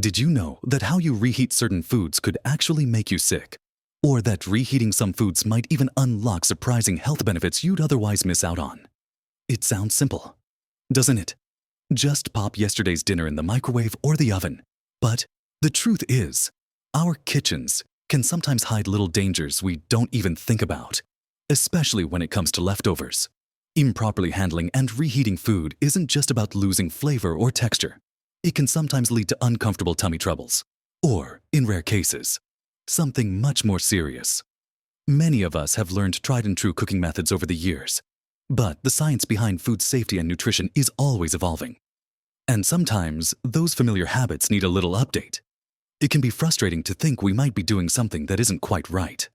Did you know that how you reheat certain foods could actually make you sick? Or that reheating some foods might even unlock surprising health benefits you'd otherwise miss out on? It sounds simple, doesn't it? Just pop yesterday's dinner in the microwave or the oven. But the truth is, our kitchens can sometimes hide little dangers we don't even think about, especially when it comes to leftovers. Improperly handling and reheating food isn't just about losing flavor or texture. It can sometimes lead to uncomfortable tummy troubles, or, in rare cases, something much more serious. Many of us have learned tried and true cooking methods over the years, but the science behind food safety and nutrition is always evolving. And sometimes those familiar habits need a little update. It can be frustrating to think we might be doing something that isn't quite right,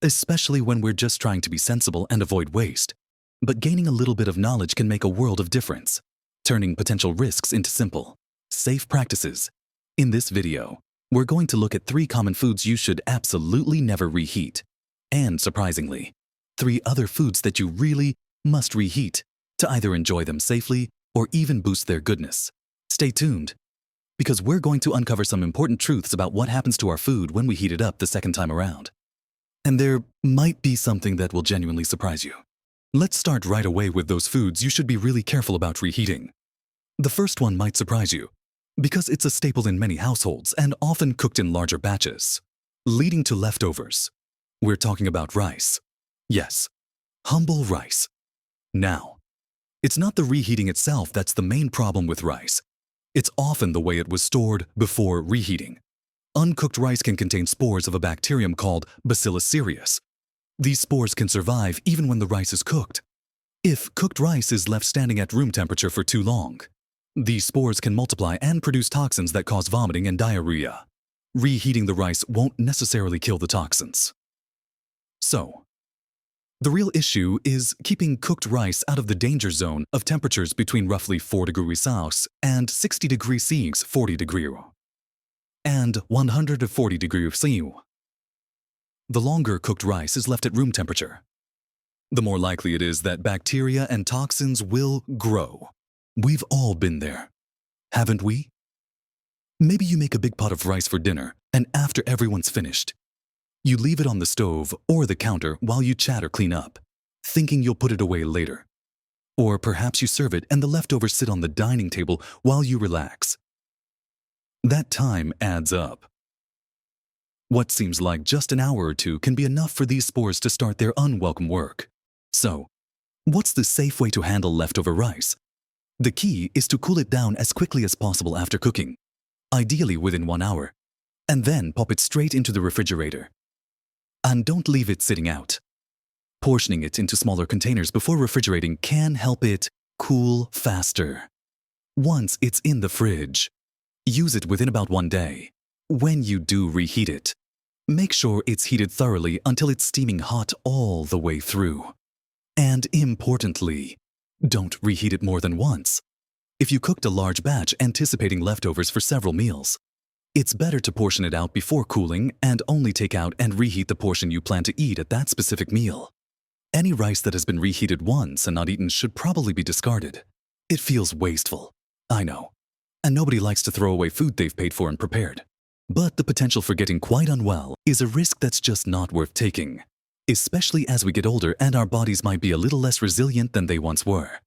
especially when we're just trying to be sensible and avoid waste. But gaining a little bit of knowledge can make a world of difference, turning potential risks into simple, safe practices. In this video, we're going to look at 3 common foods you should absolutely never reheat, and surprisingly, 3 other foods that you really must reheat to either enjoy them safely or even boost their goodness. Stay tuned, because we're going to uncover some important truths about what happens to our food when we heat it up the second time around. And there might be something that will genuinely surprise you. Let's start right away with those foods you should be really careful about reheating. The first one might surprise you, because it's a staple in many households and often cooked in larger batches, leading to leftovers. We're talking about rice. Yes, humble rice. Now, it's not the reheating itself that's the main problem with rice. It's often the way it was stored before reheating. Uncooked rice can contain spores of a bacterium called Bacillus cereus. These spores can survive even when the rice is cooked. If cooked rice is left standing at room temperature for too long, these spores can multiply and produce toxins that cause vomiting and diarrhea. Reheating the rice won't necessarily kill the toxins. So, the real issue is keeping cooked rice out of the danger zone of temperatures between roughly 4 degrees Celsius and 60 degrees Celsius, 40 degrees, and 140 degrees Celsius. The longer cooked rice is left at room temperature, the more likely it is that bacteria and toxins will grow. We've all been there, haven't we? Maybe you make a big pot of rice for dinner, and after everyone's finished, you leave it on the stove or the counter while you chat or clean up, thinking you'll put it away later. Or perhaps you serve it and the leftovers sit on the dining table while you relax. That time adds up. What seems like just an hour or 2 can be enough for these spores to start their unwelcome work. So, what's the safe way to handle leftover rice? The key is to cool it down as quickly as possible after cooking, ideally within 1 hour, and then pop it straight into the refrigerator. And don't leave it sitting out. Portioning it into smaller containers before refrigerating can help it cool faster. Once it's in the fridge, use it within about 1 day. When you do reheat it, make sure it's heated thoroughly until it's steaming hot all the way through. And importantly, don't reheat it more than once. If you cooked a large batch anticipating leftovers for several meals, it's better to portion it out before cooling and only take out and reheat the portion you plan to eat at that specific meal. Any rice that has been reheated once and not eaten should probably be discarded. It feels wasteful, I know, and nobody likes to throw away food they've paid for and prepared. But the potential for getting quite unwell is a risk that's just not worth taking, especially as we get older and our bodies might be a little less resilient than they once were.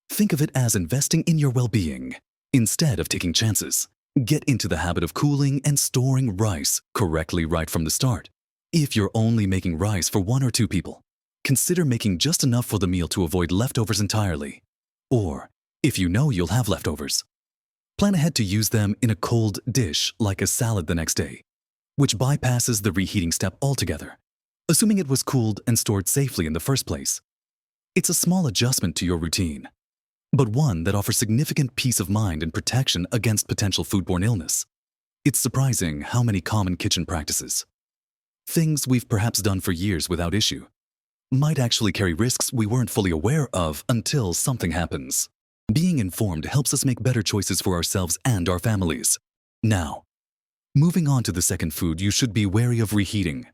Think of it as investing in your well-being instead of taking chances. Get into the habit of cooling and storing rice correctly right from the start. If you're only making rice for 1 or 2 people, consider making just enough for the meal to avoid leftovers entirely. Or, if you know you'll have leftovers, plan ahead to use them in a cold dish like a salad the next day, which bypasses the reheating step altogether, assuming it was cooled and stored safely in the first place. It's a small adjustment to your routine, but one that offers significant peace of mind and protection against potential foodborne illness. It's surprising how many common kitchen practices, things we've perhaps done for years without issue, might actually carry risks we weren't fully aware of until something happens. Being informed helps us make better choices for ourselves and our families. Now, moving on to the second food you should be wary of reheating.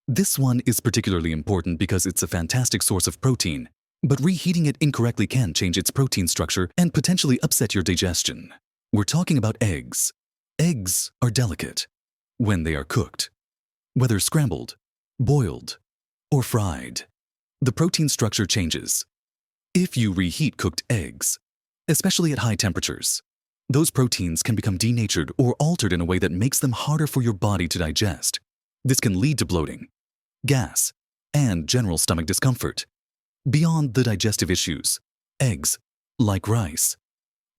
This one is particularly important because it's a fantastic source of protein, but reheating it incorrectly can change its protein structure and potentially upset your digestion. We're talking about eggs. Eggs are delicate when they are cooked, whether scrambled, boiled, or fried. The protein structure changes. If you reheat cooked eggs, especially at high temperatures, those proteins can become denatured or altered in a way that makes them harder for your body to digest. This can lead to bloating, gas, and general stomach discomfort. Beyond the digestive issues, eggs, like rice,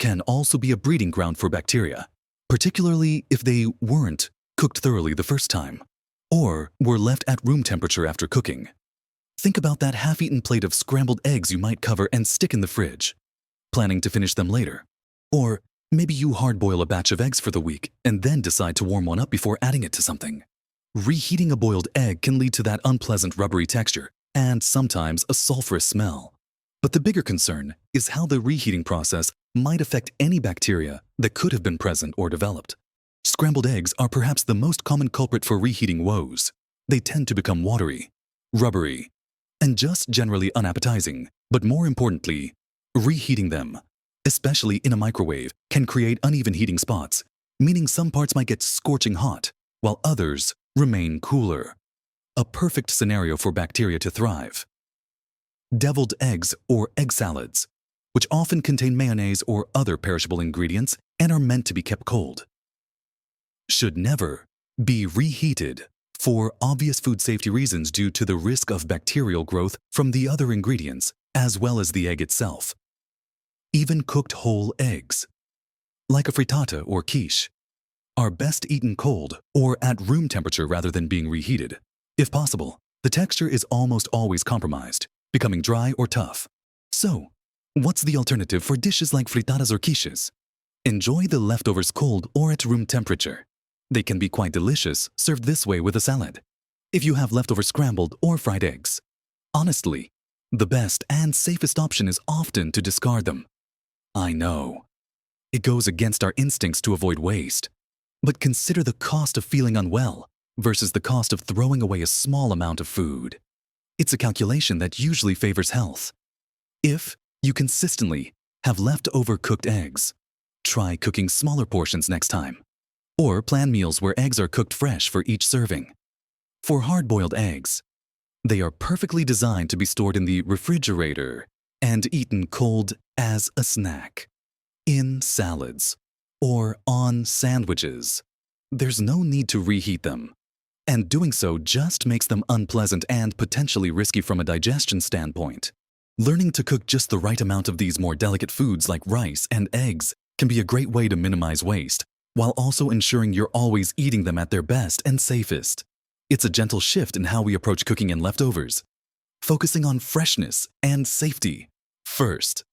can also be a breeding ground for bacteria, particularly if they weren't cooked thoroughly the first time, or were left at room temperature after cooking. Think about that half-eaten plate of scrambled eggs you might cover and stick in the fridge, planning to finish them later. Or maybe you hard-boil a batch of eggs for the week and then decide to warm one up before adding it to something. Reheating a boiled egg can lead to that unpleasant rubbery texture and sometimes a sulfurous smell. But the bigger concern is how the reheating process might affect any bacteria that could have been present or developed. Scrambled eggs are perhaps the most common culprit for reheating woes. They tend to become watery, rubbery, and just generally unappetizing. But more importantly, reheating them, especially in a microwave, can create uneven heating spots, meaning some parts might get scorching hot, while others remain cooler. A perfect scenario for bacteria to thrive. Deviled eggs or egg salads, which often contain mayonnaise or other perishable ingredients and are meant to be kept cold, should never be reheated for obvious food safety reasons due to the risk of bacterial growth from the other ingredients as well as the egg itself. Even cooked whole eggs, like a frittata or quiche, are best eaten cold or at room temperature rather than being reheated. If possible, the texture is almost always compromised, becoming dry or tough. So, what's the alternative for dishes like frittatas or quiches? Enjoy the leftovers cold or at room temperature. They can be quite delicious served this way with a salad. If you have leftover scrambled or fried eggs, honestly, the best and safest option is often to discard them. I know, it goes against our instincts to avoid waste, but consider the cost of feeling unwell versus the cost of throwing away a small amount of food. It's a calculation that usually favors health. If you consistently have leftover cooked eggs, try cooking smaller portions next time. Or plan meals where eggs are cooked fresh for each serving. For hard-boiled eggs, they are perfectly designed to be stored in the refrigerator and eaten cold as a snack, in salads, or on sandwiches. There's no need to reheat them, and doing so just makes them unpleasant and potentially risky from a digestion standpoint. Learning to cook just the right amount of these more delicate foods like rice and eggs can be a great way to minimize waste, while also ensuring you're always eating them at their best and safest. It's a gentle shift in how we approach cooking and leftovers, focusing on freshness and safety first.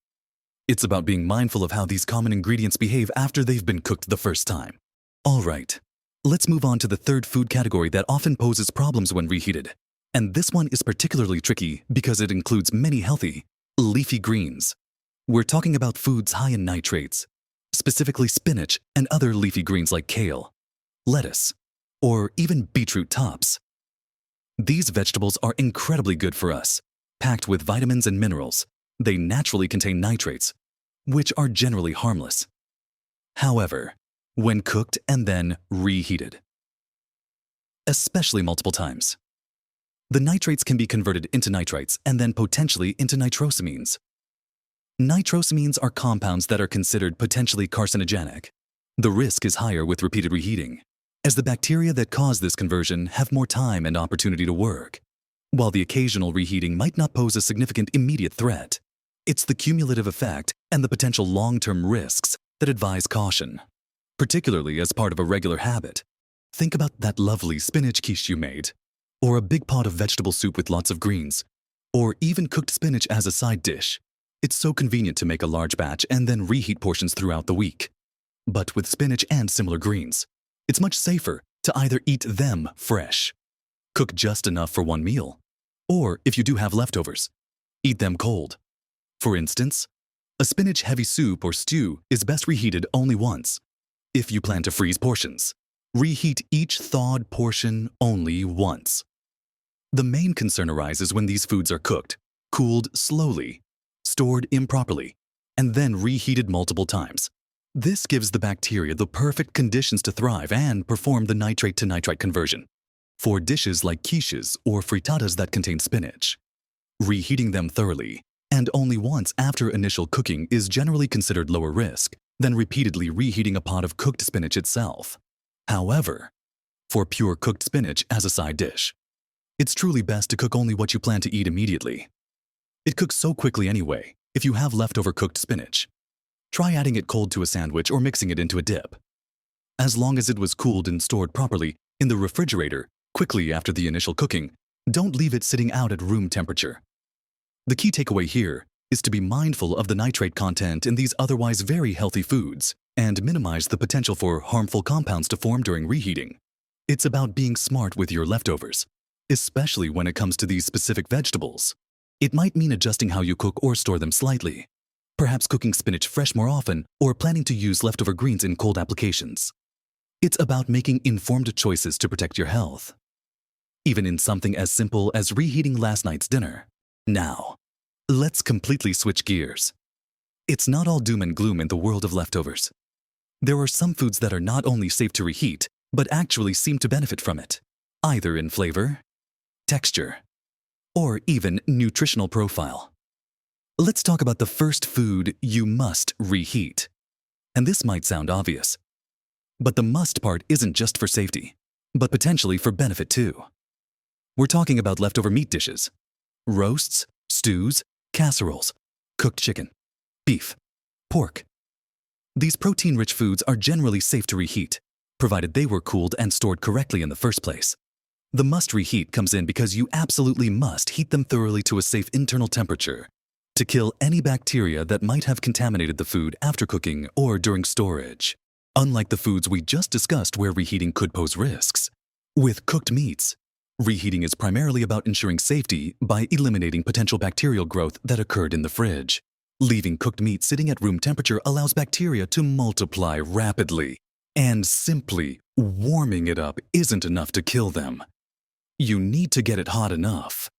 It's about being mindful of how these common ingredients behave after they've been cooked the first time. All right, let's move on to the third food category that often poses problems when reheated. And this one is particularly tricky because it includes many healthy, leafy greens. We're talking about foods high in nitrates, specifically spinach and other leafy greens like kale, lettuce, or even beetroot tops. These vegetables are incredibly good for us, packed with vitamins and minerals. They naturally contain nitrates, which are generally harmless. However, when cooked and then reheated, especially multiple times, the nitrates can be converted into nitrites and then potentially into nitrosamines. Nitrosamines are compounds that are considered potentially carcinogenic. The risk is higher with repeated reheating, as the bacteria that cause this conversion have more time and opportunity to work. While the occasional reheating might not pose a significant immediate threat, it's the cumulative effect and the potential long-term risks that advise caution, particularly as part of a regular habit. Think about that lovely spinach quiche you made, or a big pot of vegetable soup with lots of greens, or even cooked spinach as a side dish. It's so convenient to make a large batch and then reheat portions throughout the week. But with spinach and similar greens, it's much safer to either eat them fresh, cook just enough for one meal, or if you do have leftovers, eat them cold. For instance, a spinach-heavy soup or stew is best reheated only once. If you plan to freeze portions, reheat each thawed portion only once. The main concern arises when these foods are cooked, cooled slowly, stored improperly, and then reheated multiple times. This gives the bacteria the perfect conditions to thrive and perform the nitrate to nitrite conversion for dishes like quiches or frittatas that contain spinach. Reheating them thoroughly, and only once after initial cooking, is generally considered lower risk than repeatedly reheating a pot of cooked spinach itself. However, for pure cooked spinach as a side dish, it's truly best to cook only what you plan to eat immediately. It cooks so quickly anyway if you have leftover cooked spinach. Try adding it cold to a sandwich or mixing it into a dip. As long as it was cooled and stored properly in the refrigerator quickly after the initial cooking, don't leave it sitting out at room temperature. The key takeaway here is to be mindful of the nitrate content in these otherwise very healthy foods and minimize the potential for harmful compounds to form during reheating. It's about being smart with your leftovers, especially when it comes to these specific vegetables. It might mean adjusting how you cook or store them slightly, perhaps cooking spinach fresh more often or planning to use leftover greens in cold applications. It's about making informed choices to protect your health, even in something as simple as reheating last night's dinner. Now, let's completely switch gears. It's not all doom and gloom in the world of leftovers. There are some foods that are not only safe to reheat, but actually seem to benefit from it, either in flavor, texture, or even nutritional profile. Let's talk about the first food you must reheat. And this might sound obvious, but the must part isn't just for safety, but potentially for benefit too. We're talking about leftover meat dishes. Roasts, stews, casseroles, cooked chicken, beef, pork. These protein-rich foods are generally safe to reheat, provided they were cooled and stored correctly in the first place. The must reheat comes in because you absolutely must heat them thoroughly to a safe internal temperature to kill any bacteria that might have contaminated the food after cooking or during storage. Unlike the foods we just discussed where reheating could pose risks, with cooked meats, reheating is primarily about ensuring safety by eliminating potential bacterial growth that occurred in the fridge. Leaving cooked meat sitting at room temperature allows bacteria to multiply rapidly, and simply warming it up isn't enough to kill them. You need to get it hot enough.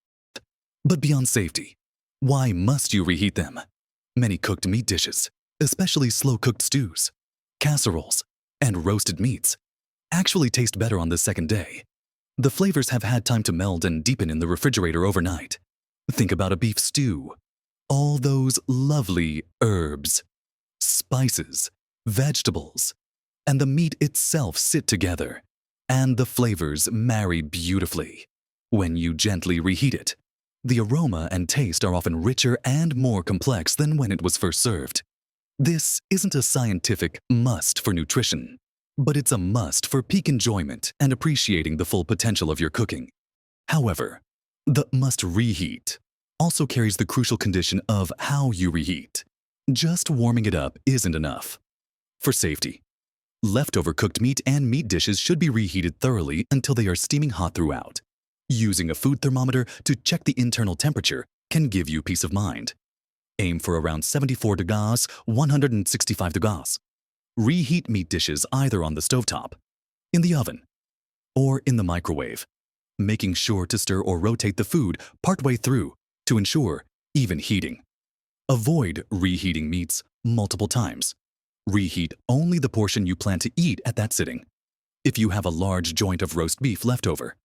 But beyond safety, why must you reheat them? Many cooked meat dishes, especially slow-cooked stews, casseroles, and roasted meats, actually taste better on the second day. The flavors have had time to meld and deepen in the refrigerator overnight. Think about a beef stew. All those lovely herbs, spices, vegetables, and the meat itself sit together, and the flavors marry beautifully. When you gently reheat it, the aroma and taste are often richer and more complex than when it was first served. This isn't a scientific must for nutrition, but it's a must for peak enjoyment and appreciating the full potential of your cooking. However, the must reheat also carries the crucial condition of how you reheat. Just warming it up isn't enough. For safety, leftover cooked meat and meat dishes should be reheated thoroughly until they are steaming hot throughout. Using a food thermometer to check the internal temperature can give you peace of mind. Aim for around 74 degrees, 165 degrees. Reheat meat dishes either on the stovetop, in the oven, or in the microwave, making sure to stir or rotate the food partway through to ensure even heating. Avoid reheating meats multiple times. Reheat only the portion you plan to eat at that sitting. If you have a large joint of roast beef left over,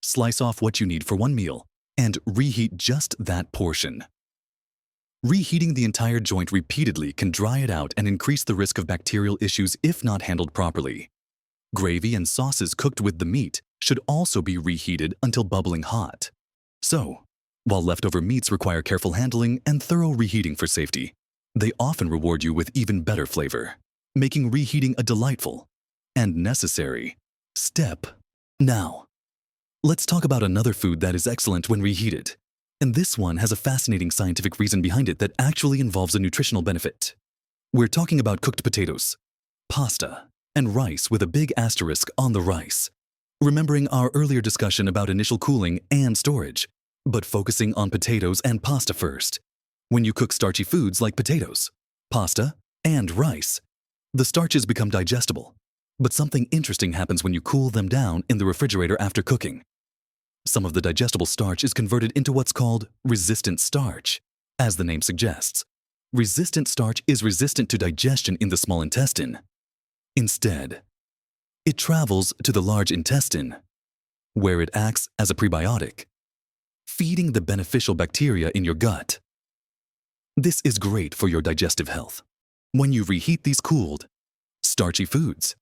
slice off what you need for one meal and reheat just that portion. Reheating the entire joint repeatedly can dry it out and increase the risk of bacterial issues if not handled properly. Gravy and sauces cooked with the meat should also be reheated until bubbling hot. So, while leftover meats require careful handling and thorough reheating for safety, they often reward you with even better flavor, making reheating a delightful and necessary step. Now, let's talk about another food that is excellent when reheated. And this one has a fascinating scientific reason behind it that actually involves a nutritional benefit. We're talking about cooked potatoes, pasta, and rice with a big asterisk on the rice. Remembering our earlier discussion about initial cooling and storage, but focusing on potatoes and pasta first. When you cook starchy foods like potatoes, pasta, and rice, the starches become digestible. But something interesting happens when you cool them down in the refrigerator after cooking. Some of the digestible starch is converted into what's called resistant starch. As the name suggests, resistant starch is resistant to digestion in the small intestine. Instead, it travels to the large intestine, where it acts as a prebiotic, feeding the beneficial bacteria in your gut. This is great for your digestive health. When you reheat these cooled, starchy foods,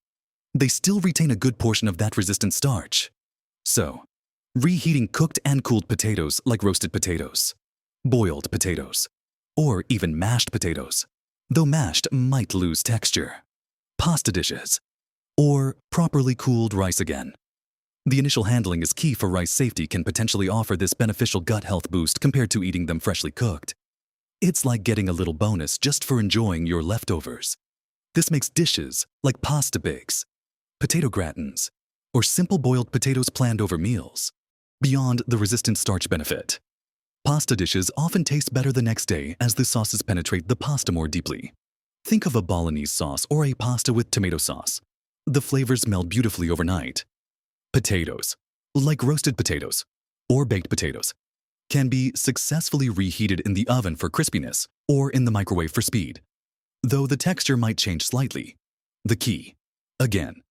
they still retain a good portion of that resistant starch. So, reheating cooked and cooled potatoes like roasted potatoes, boiled potatoes, or even mashed potatoes, though mashed might lose texture, pasta dishes, or properly cooled rice again. The initial handling is key for rice safety can potentially offer this beneficial gut health boost compared to eating them freshly cooked. It's like getting a little bonus just for enjoying your leftovers. This makes dishes like pasta bakes, potato gratins, or simple boiled potatoes planned over meals beyond the resistant starch benefit. Pasta dishes often taste better the next day as the sauces penetrate the pasta more deeply. Think of a bolognese sauce or a pasta with tomato sauce. The flavors meld beautifully overnight. Potatoes, like roasted potatoes or baked potatoes, can be successfully reheated in the oven for crispiness or in the microwave for speed, though the texture might change slightly. The key, again,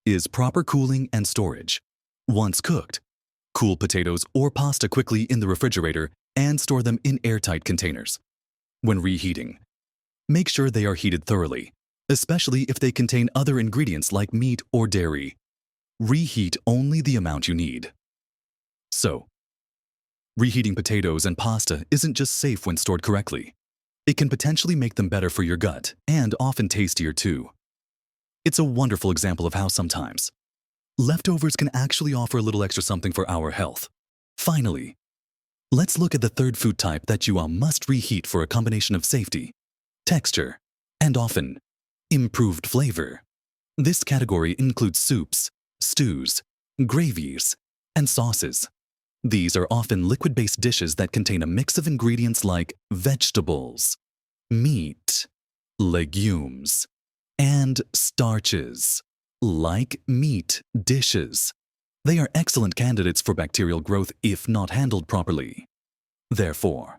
is proper cooling and storage. Once cooked, cool potatoes or pasta quickly in the refrigerator and store them in airtight containers. When reheating, make sure they are heated thoroughly, especially if they contain other ingredients like meat or dairy. Reheat only the amount you need. So, reheating potatoes and pasta isn't just safe when stored correctly. It can potentially make them better for your gut and often tastier too. It's a wonderful example of how sometimes leftovers can actually offer a little extra something for our health. Finally, let's look at the third food type that you must reheat for a combination of safety, texture, and often improved flavor. This category includes soups, stews, gravies, and sauces. These are often liquid-based dishes that contain a mix of ingredients like vegetables, meat, legumes, and starches, like meat dishes. They are excellent candidates for bacterial growth if not handled properly. Therefore,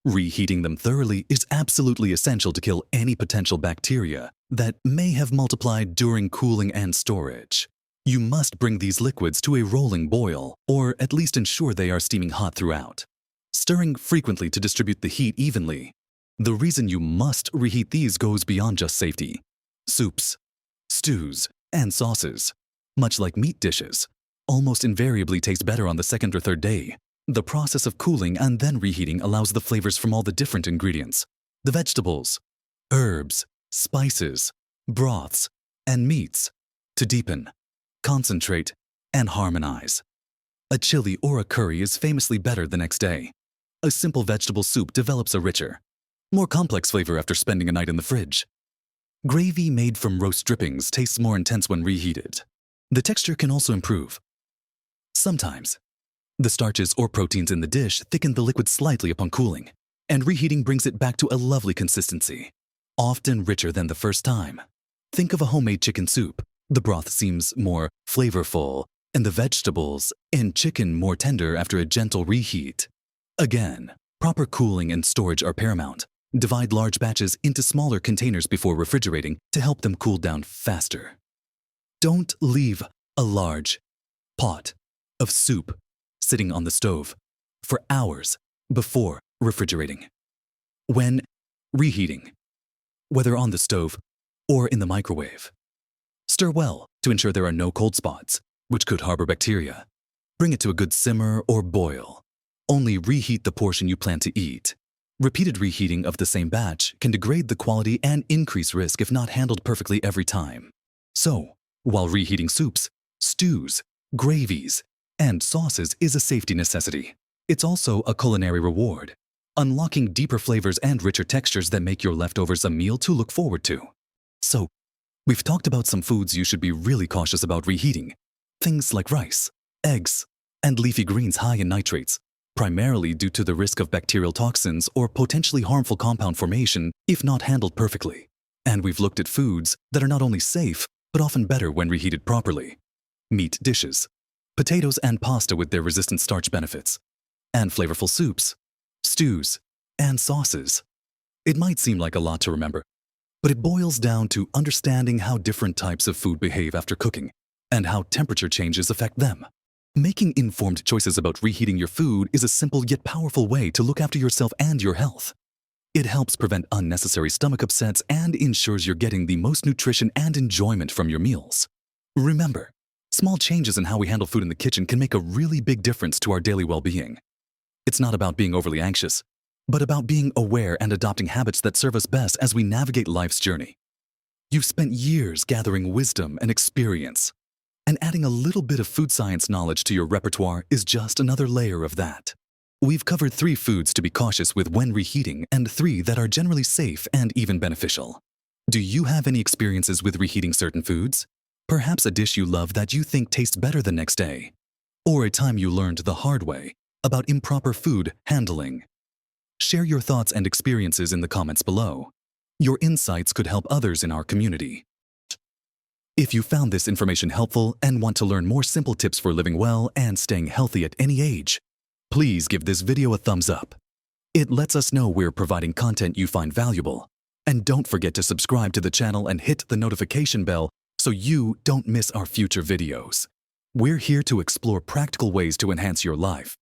reheating them thoroughly is absolutely essential to kill any potential bacteria that may have multiplied during cooling and storage. You must bring these liquids to a rolling boil, or at least ensure they are steaming hot throughout, stirring frequently to distribute the heat evenly. The reason you must reheat these goes beyond just safety. Soups, stews, and sauces, much like meat dishes, almost invariably taste better on the second or third day. The process of cooling and then reheating allows the flavors from all the different ingredients, the vegetables, herbs, spices, broths, and meats, to deepen, concentrate, and harmonize. A chili or a curry is famously better the next day. A simple vegetable soup develops a richer, more complex flavor after spending a night in the fridge. Gravy made from roast drippings tastes more intense when reheated. The texture can also improve. Sometimes, the starches or proteins in the dish thicken the liquid slightly upon cooling, and reheating brings it back to a lovely consistency, often richer than the first time. Think of a homemade chicken soup. The broth seems more flavorful, and the vegetables and chicken more tender after a gentle reheat. Again, proper cooling and storage are paramount. Divide large batches into smaller containers before refrigerating to help them cool down faster. Don't leave a large pot of soup sitting on the stove for hours before refrigerating. When reheating, whether on the stove or in the microwave, stir well to ensure there are no cold spots, which could harbor bacteria. Bring it to a good simmer or boil. Only reheat the portion you plan to eat. Repeated reheating of the same batch can degrade the quality and increase risk if not handled perfectly every time. So, while reheating soups, stews, gravies, and sauces is a safety necessity, it's also a culinary reward, unlocking deeper flavors and richer textures that make your leftovers a meal to look forward to. So, we've talked about some foods you should be really cautious about reheating. Things like rice, eggs, and leafy greens high in nitrates, primarily due to the risk of bacterial toxins or potentially harmful compound formation if not handled perfectly. And we've looked at foods that are not only safe, but often better when reheated properly. Meat dishes, potatoes and pasta with their resistant starch benefits, and flavorful soups, stews, and sauces. It might seem like a lot to remember, but it boils down to understanding how different types of food behave after cooking and how temperature changes affect them. Making informed choices about reheating your food is a simple yet powerful way to look after yourself and your health. It helps prevent unnecessary stomach upsets and ensures you're getting the most nutrition and enjoyment from your meals. Remember, small changes in how we handle food in the kitchen can make a really big difference to our daily well-being. It's not about being overly anxious, but about being aware and adopting habits that serve us best as we navigate life's journey. You've spent years gathering wisdom and experience, and adding a little bit of food science knowledge to your repertoire is just another layer of that. We've covered 3 foods to be cautious with when reheating and 3 that are generally safe and even beneficial. Do you have any experiences with reheating certain foods? Perhaps a dish you love that you think tastes better the next day? Or a time you learned the hard way about improper food handling? Share your thoughts and experiences in the comments below. Your insights could help others in our community. If you found this information helpful and want to learn more simple tips for living well and staying healthy at any age, please give this video a thumbs up. It lets us know we're providing content you find valuable. And don't forget to subscribe to the channel and hit the notification bell so you don't miss our future videos. We're here to explore practical ways to enhance your life,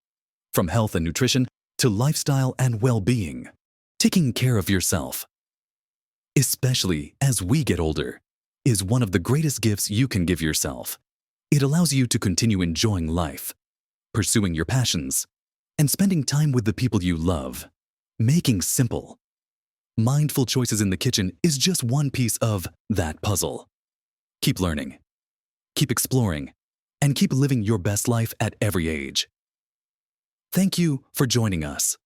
from health and nutrition to lifestyle and well-being. Taking care of yourself, especially as we get older, is one of the greatest gifts you can give yourself. It allows you to continue enjoying life, pursuing your passions, and spending time with the people you love. Making simple, mindful choices in the kitchen is just one piece of that puzzle. Keep learning, keep exploring, and keep living your best life at every age. Thank you for joining us.